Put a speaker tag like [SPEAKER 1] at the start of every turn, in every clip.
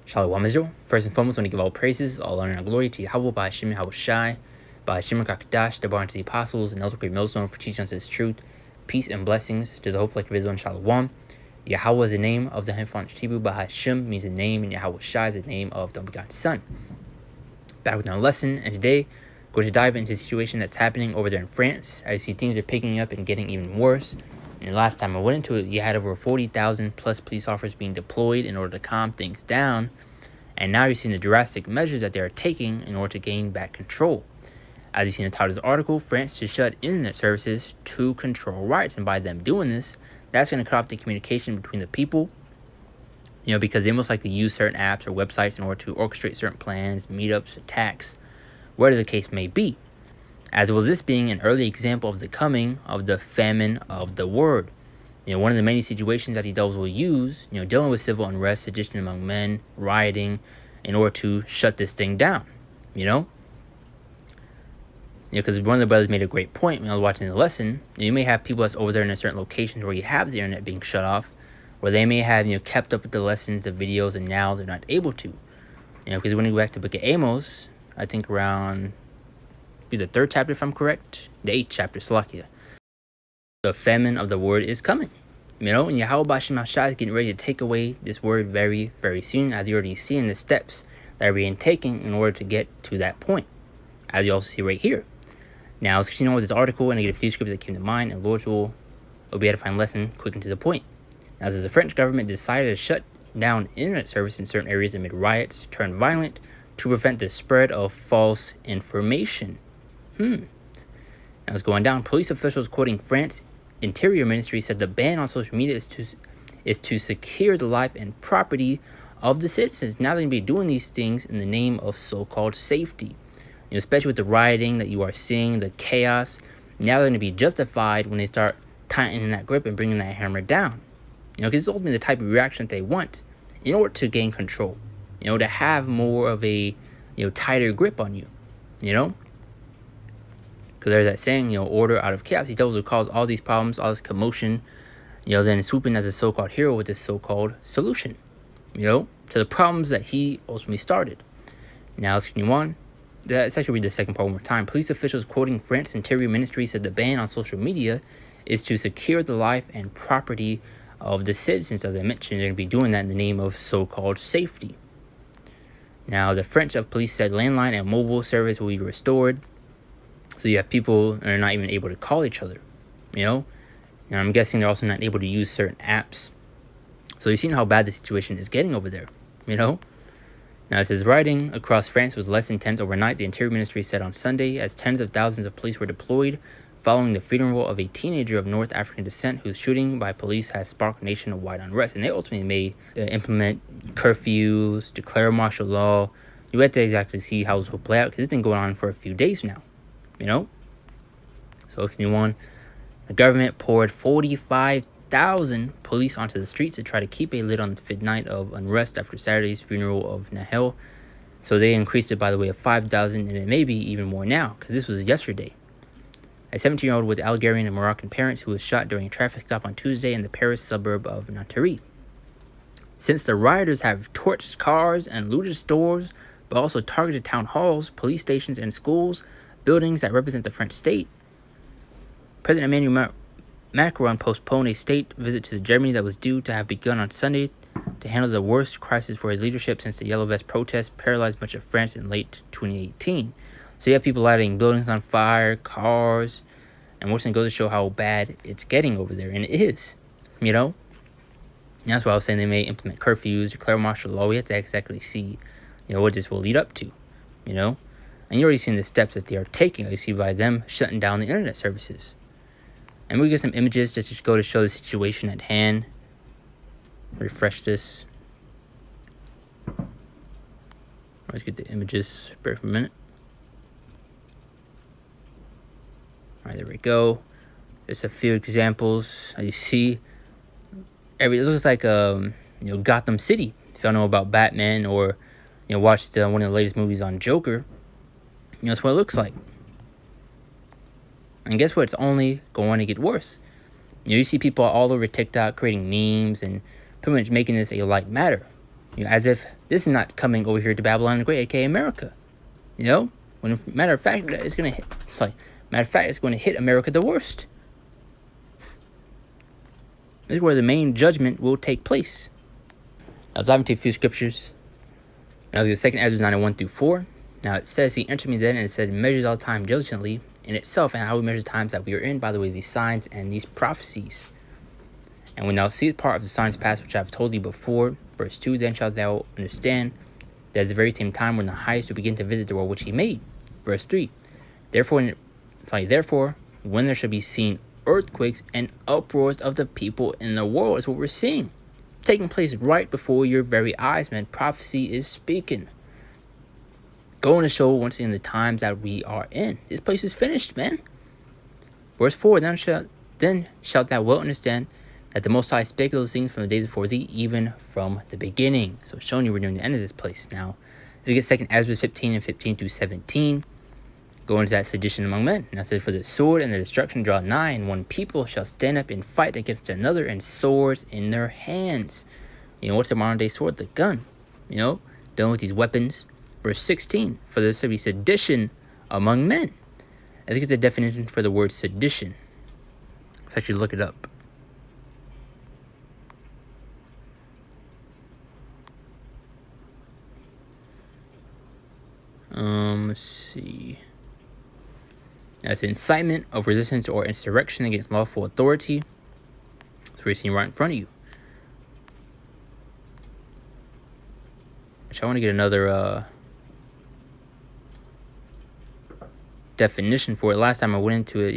[SPEAKER 1] Shalom Israel. First and foremost, I want to give all praises, all honor and glory to Yahweh, by Hashem Yahushai, by Hashem Kakadash, the bar to the apostles, and also great millstone for teaching us his truth. Peace and blessings to the hope like visible in Shalom. Yahweh is the name of the Hemphonic Hebrew, by Hashem means the name, and Yahushai is the name of the unbegotten Son. Back with another lesson, and today we're going to dive into the situation that's happening over there in France. I see things are picking up and getting even worse. And the last time I went into it, you had over 40,000 plus police officers being deployed in order to calm things down. And now you're seeing the drastic measures that they are taking in order to gain back control. As you see in the title of this article, France to shut internet services to control riots. And by them doing this, that's going to cut off the communication between the people. Because they most likely use certain apps or websites in order to orchestrate certain plans, meetups, attacks, whatever the case may be. As well as this being an early example of the coming of the famine of the word. One of the many situations that these devils will use, dealing with civil unrest, sedition among men, rioting, in order to shut this thing down, because one of the brothers made a great point when I was watching the lesson. You may have people that's over there in a certain locations where you have the internet being shut off, where they may have, kept up with the lessons, the videos, and now they're not able to. Because when you go back to the book of Amos, I think around the 3rd chapter, if I'm correct, the 8th chapter, Slakia. The famine of the word is coming, and Yahweh B'Shem Hashai is getting ready to take away this word very, very soon, as you already see in the steps that are being taken in order to get to that point, as you also see right here. Now, let's continue on with this article, and I get a few scriptures that came to mind, and Lord will be able to find a lesson quick and to the point. As the French government decided to shut down internet service in certain areas amid riots turned violent to prevent the spread of false information. Now it's going down. Police officials quoting France Interior Ministry said the ban on social media is to secure the life and property of the citizens. Now they're going to be doing these things in the name of so-called safety. Especially with the rioting that you are seeing, the chaos. Now they're going to be justified when they start tightening that grip and bringing that hammer down. Because it's ultimately the type of reaction that they want in order to gain control. To have more of a tighter grip on you. Because there's that saying, order out of chaos. These devils will cause all these problems, all this commotion, then swoop in as a so-called hero with this so-called solution, to the problems that he ultimately started. Now, let's continue on. Let's actually read the second part one more time. Police officials quoting France Interior Ministry said the ban on social media is to secure the life and property of the citizens. As I mentioned, they're going to be doing that in the name of so-called safety. Now, the French of police said landline and mobile service will be restored. So you have people that are not even able to call each other, And I'm guessing they're also not able to use certain apps. So you've seen how bad the situation is getting over there, Now it says rioting across France was less intense overnight, the Interior Ministry said on Sunday, as tens of thousands of police were deployed following the funeral of a teenager of North African descent whose shooting by police has sparked nationwide unrest. And they ultimately may implement curfews, declare martial law. You have to exactly see how this will play out because it's been going on for a few days now. So continue on. The government poured 45,000 police onto the streets to try to keep a lid on the fifth night of unrest after Saturday's funeral of Nahel. So they increased it, by the way, of 5,000, and it may be even more now, because this was yesterday. A 17-year-old with Algerian and Moroccan parents who was shot during a traffic stop on Tuesday in the Paris suburb of Nanterre. Since the rioters have torched cars and looted stores, but also targeted town halls, police stations, and schools, buildings that represent the French state, President Emmanuel Macron postponed a state visit to Germany that was due to have begun on Sunday to handle the worst crisis for his leadership since the Yellow Vest protests paralyzed much of France in late 2018. So you have people lighting buildings on fire, cars, and what's going to go to show how bad it's getting over there. And it is, And that's why I was saying they may implement curfews, declare martial law. We have to exactly see, what this will lead up to, And you're already seeing the steps that they are taking, you see, by them shutting down the internet services. And we get some images that just go to show the situation at hand. Refresh this. Let's get the images. Bear for a minute. All right, there we go. There's a few examples. As you see, it looks like Gotham City. If y'all know about Batman or watched one of the latest movies on Joker, that's what it looks like. And guess what? It's only going to get worse. You see people all over TikTok creating memes and pretty much making this a light matter. As if this is not coming over here to Babylon the Great, aka America. When matter of fact, it's going to hit America the worst. This is where the main judgment will take place. I was diving into a few scriptures. Now, the second Ezra 9:1-4. Now it says, he entered me then, and it says, measures all time diligently in itself, and how we measure times that we are in, by the way, these signs and these prophecies. And when thou seest part of the signs past, which I have told thee before, verse 2, then shalt thou understand that at the very same time when the highest will begin to visit the world which he made. Verse 3, therefore, when there shall be seen earthquakes and uproars of the people in the world, is what we're seeing taking place right before your very eyes, man. Prophecy is speaking. Going to show once again the times that we are in. This place is finished, man. Verse 4, then shalt thou well understand that the Most High spake those things from the days before thee, even from the beginning. So it's showing you we're nearing the end of this place now. As we get 2 Ezra 15 and 15-17, go into that sedition among men. Now it says, for the sword and the destruction draw nigh, and one people shall stand up and fight against another, and swords in their hands. What's the modern day sword? The gun. Dealing with these weapons. Verse 16, for there shall be sedition among men. Let's get the definition for the word sedition. Let's actually look it up. Let's see. That's incitement of resistance or insurrection against lawful authority. So we're seeing right in front of you. Actually, I want to get another definition for it. Last time I went into it,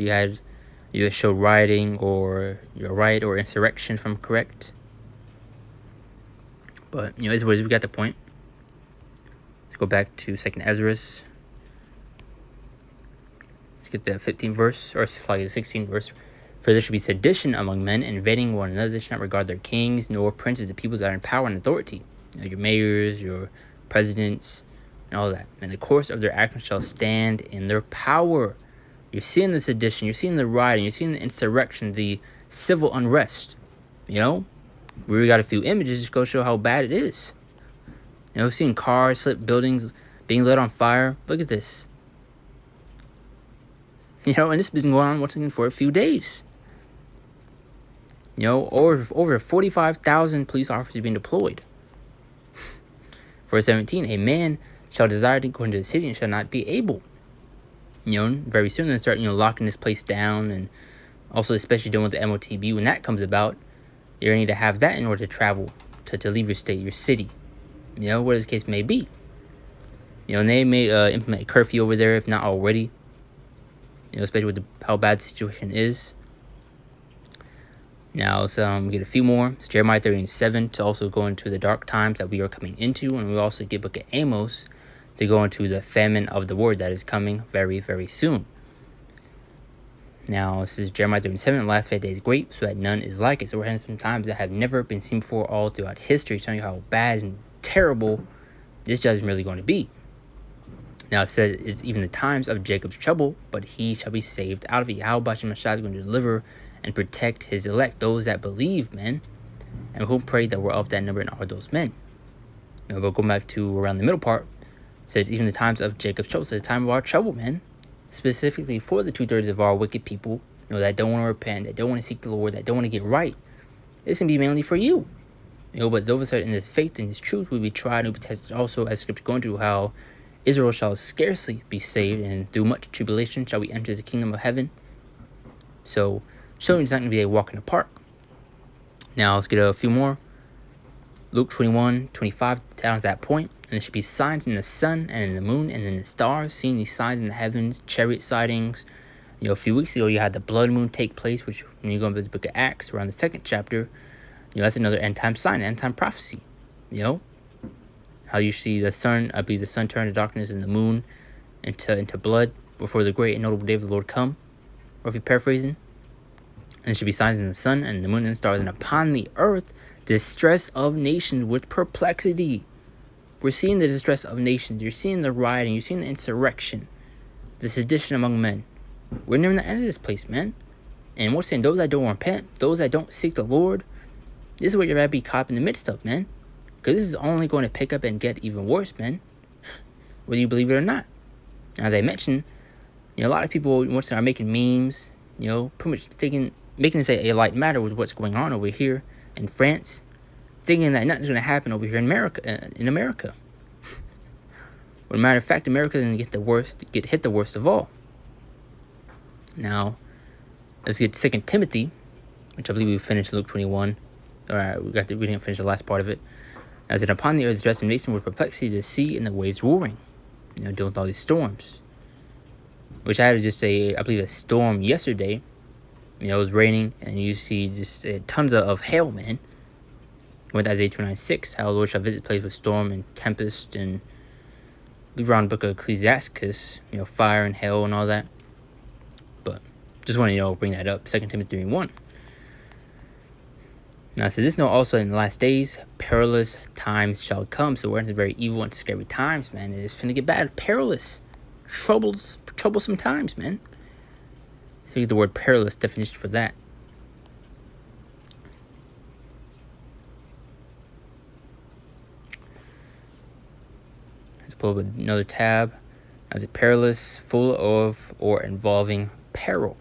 [SPEAKER 1] you showed rioting or your riot or insurrection, if I'm correct. But anyways, we got the point. Let's go back to 2 Ezra. Let's get the 15th verse, or slightly the 16th verse. For there should be sedition among men, invading one another. They should not regard their kings nor princes, the peoples that are in power and authority. Your mayors, your presidents, and all that. And the course of their actions shall stand in their power. You're seeing the sedition, you're seeing the rioting, you're seeing the insurrection, the civil unrest. We got a few images just go show how bad it is. Seeing cars slip, buildings being lit on fire. Look at this. And this has been going on once again for a few days. Over 45,000 police officers being deployed. Verse 17, a man shall desire to go into the city and shall not be able. Very soon they'll start, locking this place down, and also especially dealing with the MOTB. When that comes about, you're going to need to have that in order to travel, to leave your state, your city, whatever the case may be. And they may implement a curfew over there, if not already, especially with how bad the situation is. Now, let's get a few more. It's Jeremiah 37 to also go into the dark times that we are coming into. And we also get book of Amos to go into the famine of the word that is coming very, very soon. Now, this is Jeremiah 37. The last 5 days great, so that none is like it. So we're having some times that have never been seen before all throughout history, showing you how bad and terrible this judgment is really going to be. Now, it says it's even the times of Jacob's trouble, but he shall be saved out of it. Yahweh Shemashah is going to deliver and protect his elect, those that believe, men, and who pray that we're of that number and are those men. But going back to around the middle part, it says even the times of Jacob's trouble, so the time of our trouble, men, specifically for the 2/3 of our wicked people, that don't want to repent, that don't want to seek the Lord, that don't want to get right. This can be mainly for you. But those that are in this faith and this truth will be tried and will be tested also, as scripture going through how Israel shall scarcely be saved, and through much tribulation shall we enter the kingdom of heaven. So, showing it's not going to be a walk in the park. Now, let's get a few more. Luke 21:25 down to that point. And there should be signs in the sun and in the moon and in the stars. Seeing these signs in the heavens, chariot sightings. A few weeks ago, you had the blood moon take place, which when you go into the book of Acts, around the 2nd chapter, that's another end-time sign, end-time prophecy. How you see the sun, I believe the sun turn to darkness and the moon into blood before the great and notable day of the Lord come. Or if you're paraphrasing. And there should be signs in the sun and the moon and the stars, and upon the earth, distress of nations with perplexity. We're seeing the distress of nations. You're seeing the rioting. You're seeing the insurrection, the sedition among men. We're nearing the end of this place, man. And we're saying those that don't repent, those that don't seek the Lord, this is what you're about to be caught in the midst of, man. Because this is only going to pick up and get even worse, man. Whether you believe it or not. As I mentioned, a lot of people once are making memes, pretty much making this a light matter with what's going on over here in France, thinking that nothing's going to happen over here in America. When matter of fact, America is going to get hit the worst of all. Now, let's get 2 Timothy, which I believe we finished Luke 21. Alright, we didn't finish the last part of it. As it upon the earth is dressed in nation with perplexity, the sea and the waves roaring. Dealing with all these storms. Which I had to just say, I believe a storm yesterday. It was raining, and you see just tons of hail, man. With Isaiah 29:6, how the Lord shall visit place with storm and tempest, and I believe around the book of Ecclesiasticus, fire and hail and all that. But just want to bring that up. 2 Timothy 3:1. Now it says, this note also in the last days, perilous times shall come. So we're in some very evil and scary times, man. It's finna get bad. Perilous. Troublesome times, man. So you get the word perilous definition for that. Let's pull up another tab. As it perilous, full of or involving peril.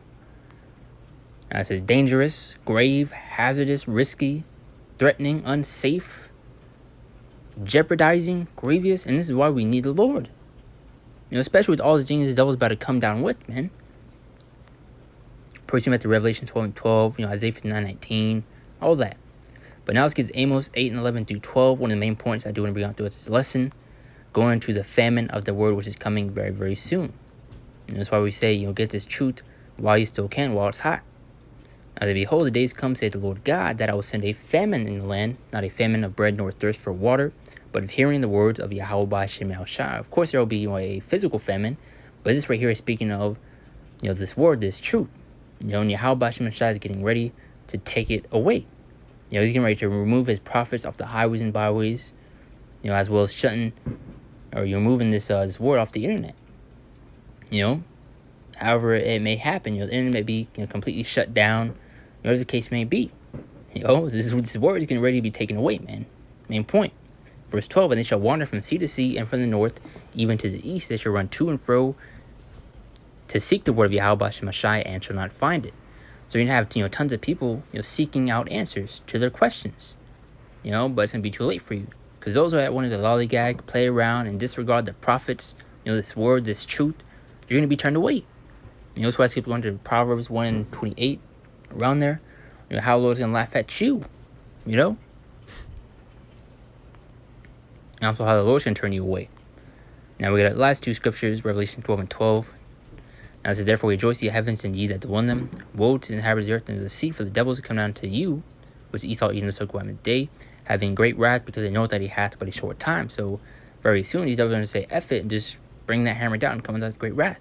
[SPEAKER 1] Now it says dangerous, grave, hazardous, risky, threatening, unsafe, jeopardizing, grievous, and this is why we need the Lord. Especially with all the things the devil's about to come down with, man. First you met the Revelation 12:12, Isaiah 59:19, all that. But now let's get to Amos 8:11 through 12. One of the main points I do want to bring out throughout this lesson, going into the famine of the word, which is coming very, very soon. And that's why we say, get this truth while you still can, while it's hot. As behold, the days come, saith the Lord God, that I will send a famine in the land, not a famine of bread nor thirst for water, but of hearing the words of Yahweh Shem Shai. Of course, there will be a physical famine, but this right here is speaking of, this word, this truth. And Yahweh Shem Shai is getting ready to take it away. He's getting ready to remove his prophets off the highways and byways, as well as removing this word off the internet. However it may happen, the internet may be completely shut down, whatever the case may be. This word is getting ready to be taken away, man. Main point. Verse 12, and they shall wander from sea to sea, and from the north, even to the east, they shall run to and fro to seek the word of Yahweh Shemashai, and shall not find it. So you're going to have tons of people seeking out answers to their questions. But it's going to be too late for you. Because those that wanted to lollygag, play around, and disregard the prophets, this word, this truth, you're going to be turned away. That's why I keep going to Proverbs 1:28, around there. How the Lord's going to laugh at you, And also how the Lord's going to turn you away. Now we got the last two scriptures, Revelation 12:12. Now it says, therefore rejoice ye heavens, and ye that dwell in them. Woe to the inhabitants of the earth and of the sea, for the devils come down to you, which Esau eating the circle by midday, having great wrath, because they know that he hath but a short time. So very soon these devils are going to say, F it, and just bring that hammer down and come with great wrath.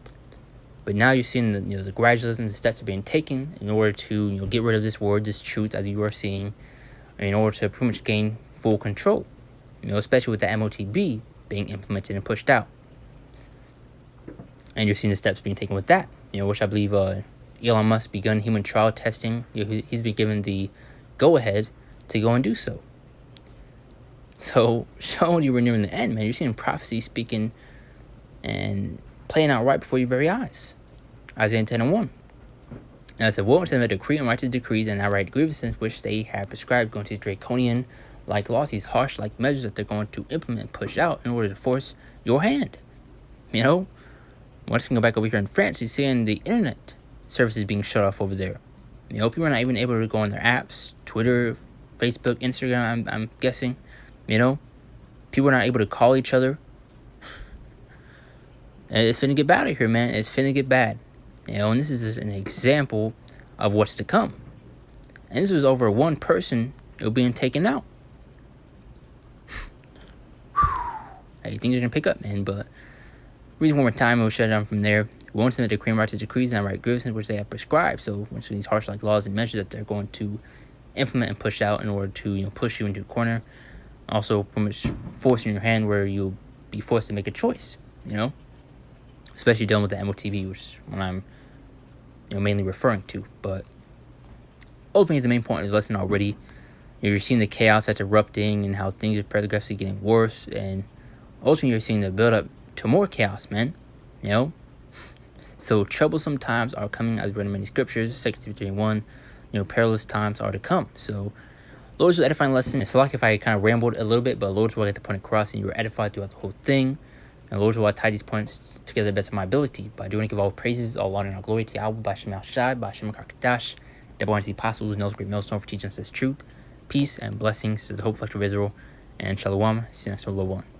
[SPEAKER 1] But now you're seeing the gradualism, the steps are being taken in order to get rid of this word, this truth, as you are seeing, in order to pretty much gain full control. Especially with the MOTB being implemented and pushed out. And you're seeing the steps being taken with that. Which I believe Elon Musk begun human trial testing. He's been given the go-ahead to go and do so. So, showing you we're nearing the end, man. You're seeing prophecy speaking and playing out right before your very eyes. Isaiah 10:1. And I said, woe unto them that decree unrighteous decrees, and not right grievances which they have prescribed, going to these draconian like laws, these harsh like measures that they're going to implement and push out in order to force your hand. Once we go back over here in France, you're seeing the internet services being shut off over there. People are not even able to go on their apps, Twitter, Facebook, Instagram, I'm guessing. People are not able to call each other. And it's finna get bad out here, man. It's finna get bad. And this is just an example of what's to come. And this was over one person being taken out. Hey, things are gonna pick up, man. But reason one more time, we'll shut down from there. We won't submit to decree righteous decrees and right grievances which they have prescribed. So once these harsh like laws and measures that they're going to implement and push out in order to push you into a corner. Also pretty much forcing your hand where you'll be forced to make a choice, especially dealing with the MOTV, which is what I'm mainly referring to. But ultimately the main point of this lesson already You're seeing the chaos that's erupting and how things are progressively getting worse, and ultimately you're seeing the build up to more chaos, man. You know? So troublesome times are coming, as read in many scriptures, 2 Timothy 21, perilous times are to come. So Lord's will edifying lesson. It's like if I kind of rambled a little bit, but Lord's will get the point across and you were edified throughout the whole thing. And Lord's will I tie these points together the best of my ability. By doing, give all praises, all honor and all glory to Yahweh, by Shem Shai, by Shem Karkadash, the one of the apostles, knows great millstone for teaching us this truth. Peace and blessings to the Hope Collective of Israel, and Shalom. See you next time, Lord willing.